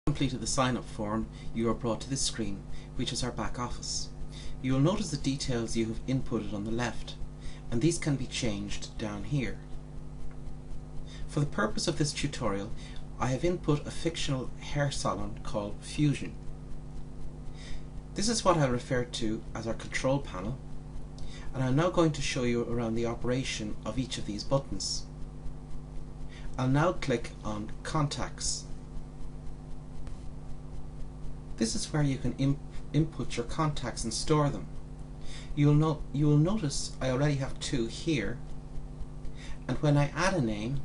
Completed the sign-up form, you are brought to this screen, which is our back office. You will notice the details you have inputted on the left, and these can be changed down here. For the purpose of this tutorial, I have input a fictional hair salon called Fusion. This is what I'll refer to as our control panel, and I'm now going to show you around the operation of each of these buttons. I'll now click on Contacts. This is where you can input your contacts and store them. You will notice I already have two here, and when I add a name,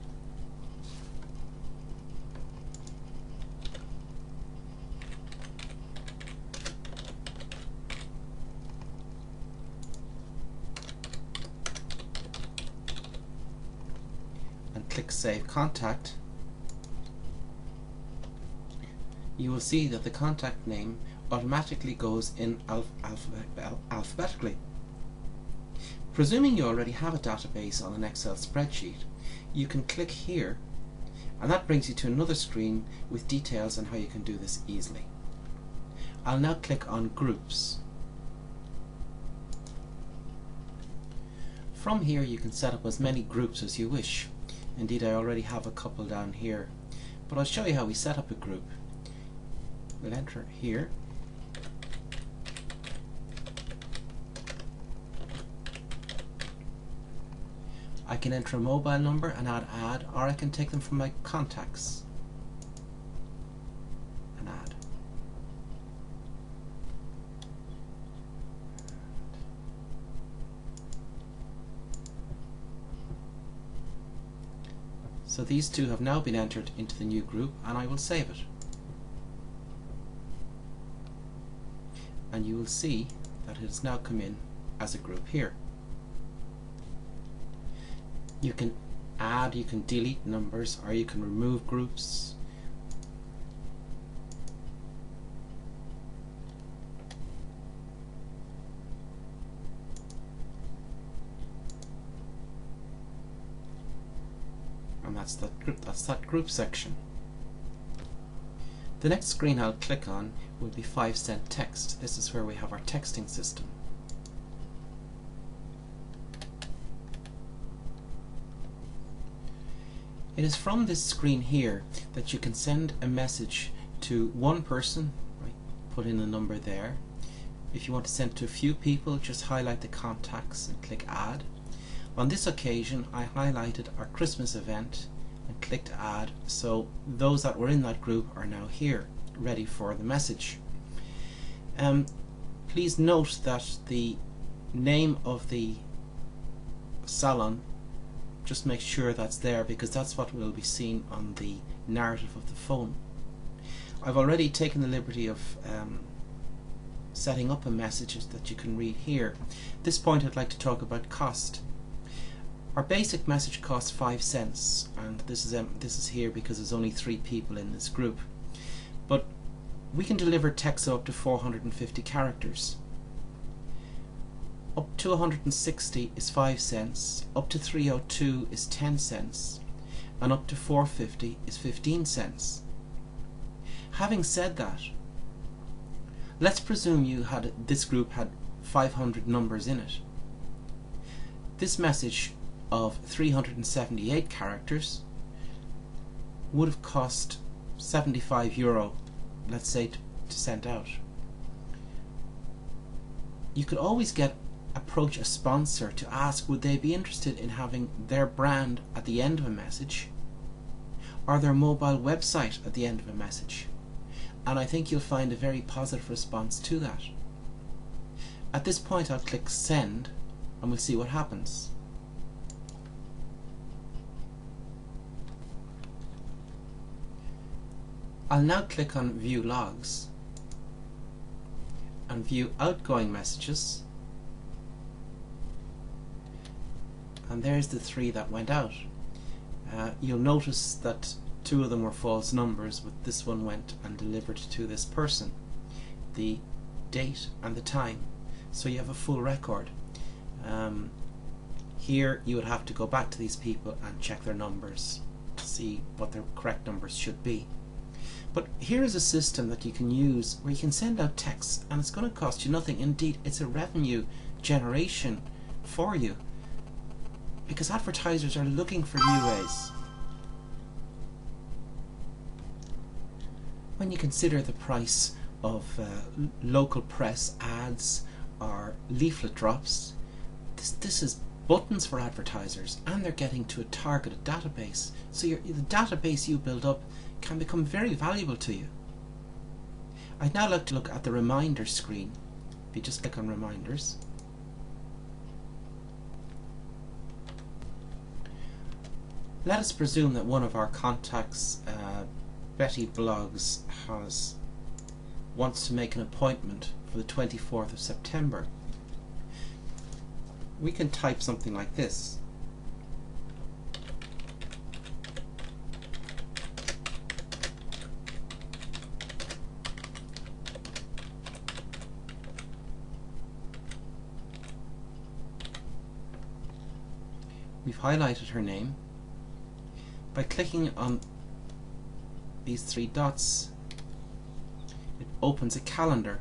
and click Save Contact, you will see that the contact name automatically goes in alphabetically. Presuming you already have a database on an Excel spreadsheet, you can click here, and that brings you to another screen with details on how you can do this easily. I'll now click on Groups. From here you can set up as many groups as you wish. Indeed, I already have a couple down here, but I'll show you how we set up a group. We'll enter here. I can enter a mobile number and add, or I can take them from my contacts and add. So these two have now been entered into the new group, and I will save it. And you will see that it has now come in as a group here. You can add, you can delete numbers, or you can remove groups. And that's that group section. The next screen I'll click on will be 5-cent text. This is where we have our texting system. It is from this screen here that you can send a message to one person, right, put in a number there. If you want to send to a few people, just highlight the contacts and click Add. On this occasion I highlighted our Christmas event and clicked Add, so those that were in that group are now here, ready for the message. Please note that the name of the salon, just make sure that's there, because that's what will be seen on the narrative of the phone. I've already taken the liberty of setting up a message that you can read here. At this point I'd like to talk about cost. Our basic message costs 5 cents, and this is here because there's only 3 people in this group. But we can deliver text up to 450 characters. Up to 160 is 5 cents, up to 302 is 10 cents, and up to 450 is 15 cents. Having said that, let's presume this group had 500 numbers in it. This message of 378 characters would have cost €75, let's say, to send out. You could always approach a sponsor to ask would they be interested in having their brand at the end of a message, or their mobile website at the end of a message, and I think you'll find a very positive response to that. At this point I'll click Send, and we'll see what happens. I'll now click on View Logs and view outgoing messages, and there's the 3 that went out. You'll notice that 2 of them were false numbers, but this one went and delivered to this person, the date and the time, so you have a full record. Here you would have to go back to these people and check their numbers to see what their correct numbers should be. But here is a system that you can use where you can send out texts and it's going to cost you nothing. Indeed, it's a revenue generation for you, because advertisers are looking for new ways. When you consider the price of local press ads or leaflet drops, this is buttons for advertisers, and they're getting to a targeted database. So the database you build up can become very valuable to you. I'd now like to look at the reminder screen. If you just click on reminders, let us presume that one of our contacts, Betty Blogs, wants to make an appointment for the 24th of September. We can type something like this. We've highlighted her name. By clicking on these three dots, it opens a calendar.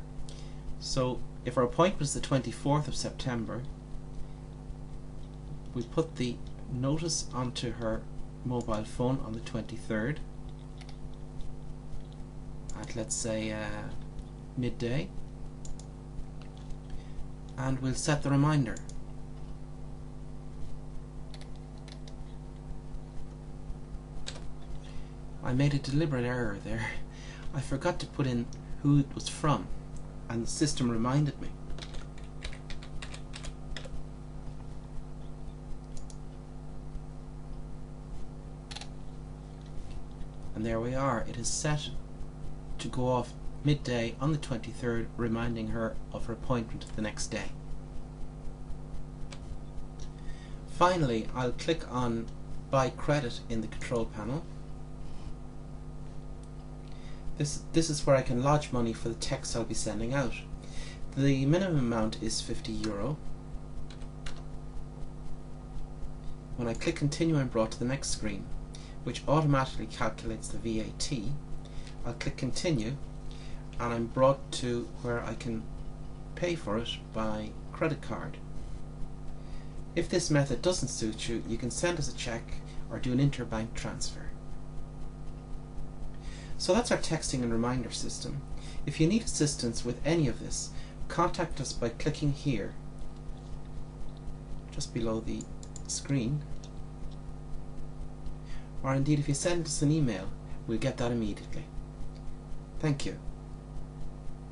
So if our appointment is the 24th of September, we put the notice onto her mobile phone on the 23rd at, let's say, midday, and we'll set the reminder. I made a deliberate error there. I forgot to put in who it was from, and the system reminded me. And there we are. It is set to go off midday on the 23rd, reminding her of her appointment the next day. Finally, I'll click on Buy Credit in the control panel. This is where I can lodge money for the text I'll be sending out. The minimum amount is €50. When I click continue, I'm brought to the next screen, which automatically calculates the VAT. I'll click continue and I'm brought to where I can pay for it by credit card. If this method doesn't suit you, you can send us a check or do an interbank transfer. So that's our texting and reminder system. If you need assistance with any of this, contact us by clicking here, just below the screen, or indeed if you send us an email, we'll get that immediately. Thank you.